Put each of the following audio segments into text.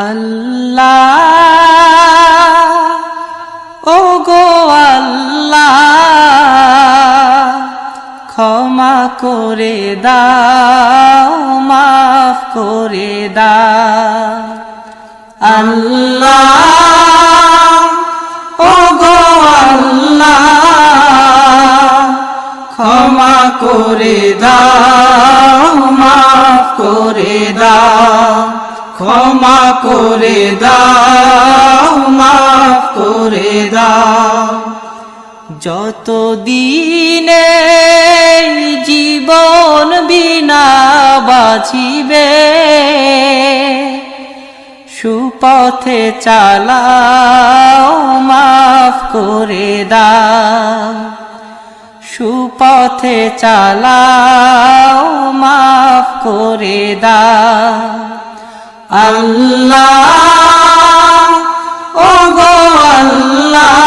আল্লাহ ও গো আল্লাহ ক্ষমা করে দাও মাফ করে দাও আল্লাহ ও গো আল্লাহ ক্ষমা করে দাও মাফ করে দাও ক্ষমা করে দাও মাফ করে দাও যত দিনে জীবন বিনা বাঁচিবে সুপথে চালাও মাফ করে দাও সুপথে চালাও মাফ করে দাও আল্লাহ ও গো আল্লাহ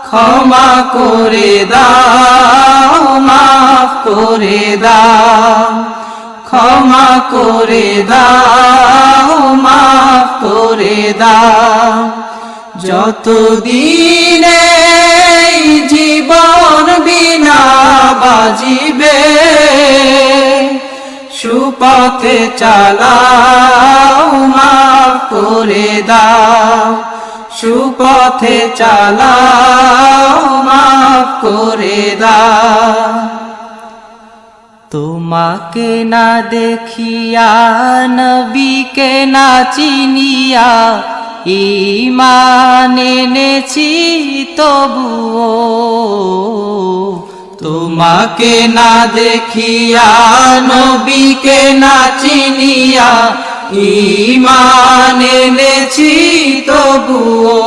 ক্ষমা করে দাও মাফ করে দাও ক্ষমা করে দাও মাফ করে দাও যত দিনে জীবন বিনা বাজিবে সুপথে চালাও মাফ করে দাও সুপথে চালাও মাফ করে দাও তোমাকে না দেখিয়া নবীকে না চিনিয়া ঈমান এনেছি তবুও তোমাকে না দেখিয়া নবীকে না চিনিয়া ঈমান এনেছি তবুও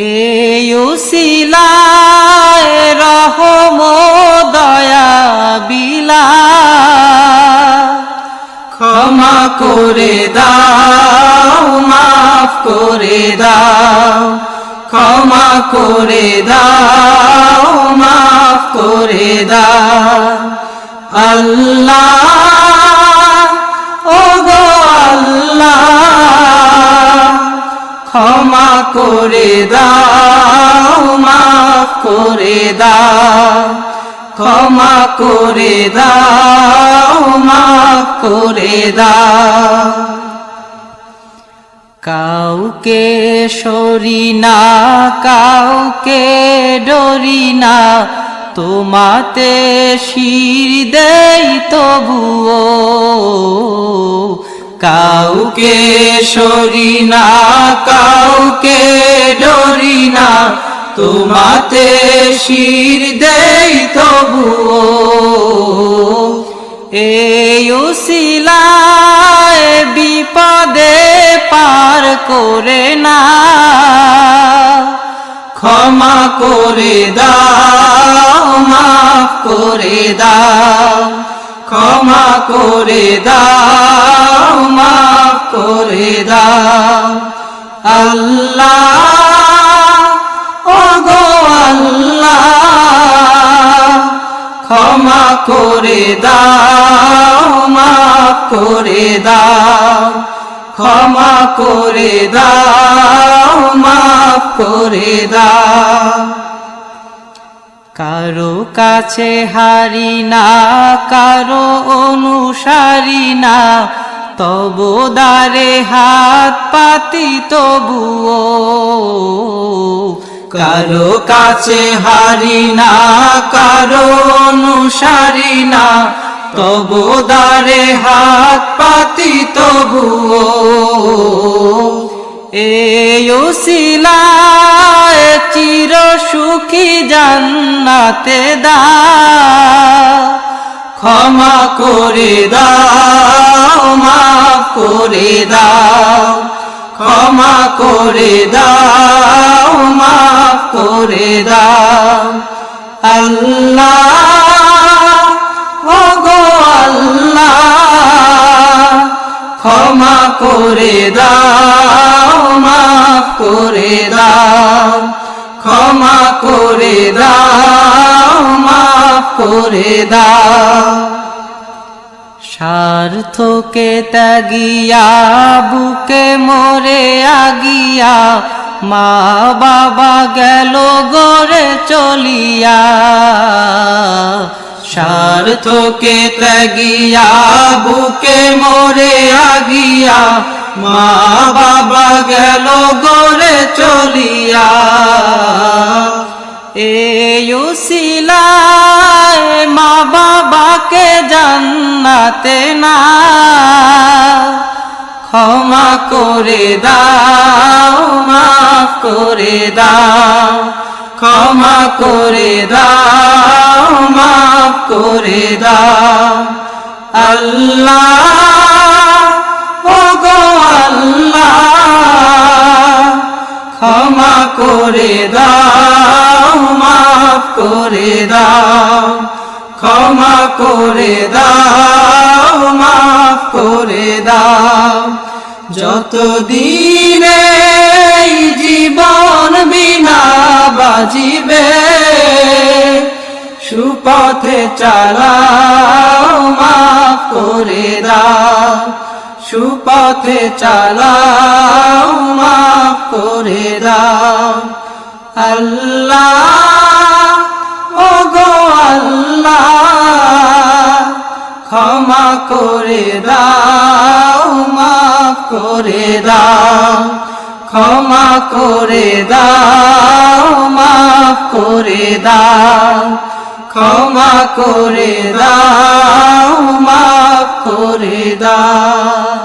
এই উসিলায় রহম দয়া বিলা ক্ষমা করে দাও মাফ করে দাও ক্ষমা করে দাও মাফ করে দাও আল্লাহ ও গো আল্লাহ ক্ষমা করে দাও মাফ করে দাও ক্ষমা করে দাও মাফ করে দাও কাউকে সরি না কাউকে ডরি না তোমাতে শির দেই তবুও কাউকে সরি না কাউকে ডরি না তোমাতে শির দেই তবুও এই উসিলায় বিপদে পার করে না ক্ষমা করে দাও মাফ করে দাও ক্ষমা করে দাও মাফ করে দাও আল্লাহ ও গো আল্লাহ ক্ষমা করে দাও মাফ করে দাও ক্ষমা করে দাও মাফ করে দাও কারো কাছে হারি না কারো অনুসারী না তবু দ্বারে হাত পাতি তবুও কারো কাছে হারি না কারো অনুসারী না তবু দ্বারে হাত পাতি তবুও এই উসিলায় চির সুখী জান্নাতে দাও ক্ষমা করে দাও মাফ করে দাও ক্ষমা করে দাও মাফ করে দাও আল্লাহ ও গো আল্লাহ ক্ষমা করে দাও মাফ করে দাও ক্ষমা করে দাও মাফ করে দাও স্বার্থকে ত্যাগিয়া বুকে মরে আগিয়া মা বাবা গেল গড়ে চলিয়া স্বার্থকে ত্যাগিয়া বুকে মরে আগিয়া মা বাবা গেল গড়ে চলিয়া এই উসিলায় মা বাবাকে জান্নাতে না ক্ষমা করে দাও মাফ করে দাও ক্ষমা করে দাও মাফ করে দাও আল্লাহ ও গো আল্লাহ ক্ষমা করে দাও মাফ করে দাও ক্ষমা করে দাও মাফ করে দাও যতদিনে এই জীবন বিনা বাজিবে সুপথে চালাও মাফ করে দাও সুপথে চালাও মাফ করে দাও আল্লাহ ও গো আল্লাহ ক্ষমা করে দাও মাফ করে দাও ক্ষমা করে দাও মাফ করে দাও ক্ষমা করে দাও মাফ করে দাও